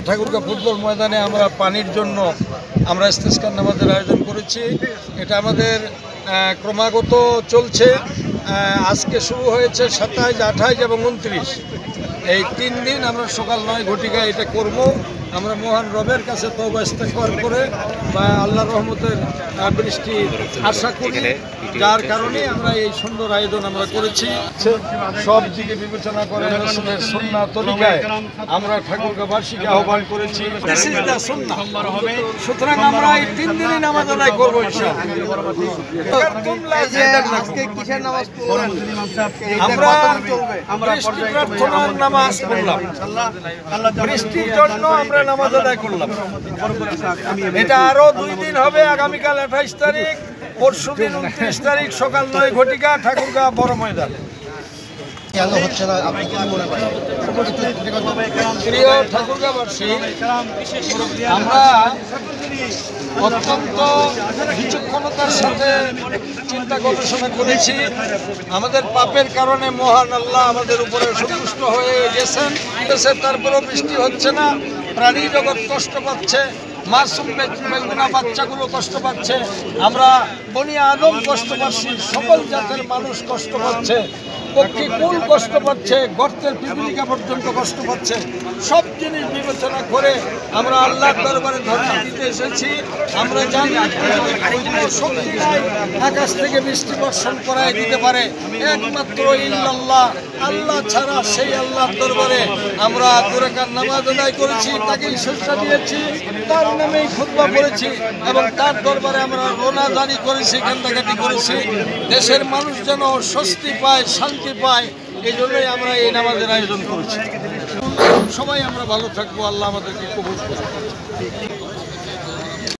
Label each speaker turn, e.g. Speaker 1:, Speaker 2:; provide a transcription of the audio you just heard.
Speaker 1: Thakurgaon football ময়দানে আমরা পানির জন্য আমরা ইস্তেসকার নামাজের আয়োজন করেছি। এটা আমাদের ক্রমাগত চলছে। আজকে শুরু হয়েছে 27, 28 এবং 29, এই 3 দিন আমরা সকাল 9 ঘটিকায় এটা করব। আমরা মহান রবের কাছে তওবা ইস্তেগফার করে বা আল্লাহর রহমতের বৃষ্টি আশা করি, যার কারণে আমরা এই সুন্দর আয়োজন আমরা করেছি। সব দিকে বিবেচনা করে রাসূলের সুন্নাহ তরিকায় আমরা ঠাকুরগাঁওবাসীকে আহ্বান করেছি। সুতরাং আমরা এই 3 দিনই নামাজ আদায় করবো আমরা বৃষ্টি প্রার্থনার নামাজ পড়লাম, বৃষ্টির জন্য আমরা নামাজ আদায় করলাম। এটা আরো 2 দিন হবে, আগামীকাল 28 তারিখ, পরশু দিন 29 তারিখ সকাল 9 ঘটিকা ঠাকুরগাঁও বড় ময়দান। প্রিয় ঠাকুরগাঁওবাসী, আমরা অত্যন্ত বিচক্ষণতার সাথে চিন্তা গবেষণা করেছি। আমাদের পাপের কারণে মহান আল্লাহ আমাদের উপরে সন্তুষ্ট হয়ে গেছেন, তারপরেও বৃষ্টি হচ্ছে না, প্রাণী জগৎ কষ্ট পাচ্ছে, মাসুম বেগুনা বাচ্চাগুলো কষ্ট পাচ্ছে, আমরা বনি আদম কষ্ট পাচ্ছি, সকল জাতের মানুষ কষ্ট পাচ্ছে, পক্ষী কুল কষ্ট পাচ্ছে, গর্তের পিপিলিকা পর্যন্ত কষ্ট পাচ্ছে। সব জিনিস বিবেচনা করে আমরা আল্লাহর দরবারে ধর্ণা দিতে এসেছি। আমরা জানি শক্তি নাই আকাশ থেকে বৃষ্টি বর্ষণ করাই দিতে পারে, একমাত্র ইল্লাল্লাহ, আল্লাহ ছাড়া। সেই আল্লাহর দরবারে আমরা 2 রাকাত নামাজ আদায় করেছি, তাকেই শ্রদ্ধা দিয়েছি, তার নামেই খুতবা পড়েছি এবং তার দরবারে আমরা রোনা জারি করেছি, কান্দাকাটি করেছি। দেশের মানুষ যেন স্বস্তি পায়, শান্তি পায়, এই জন্যই আমরা এই নামাজের আয়োজন করেছি। সবাই আমরা ভালো থাকবো, আল্লাহ আমাদেরকে কবুল করুন।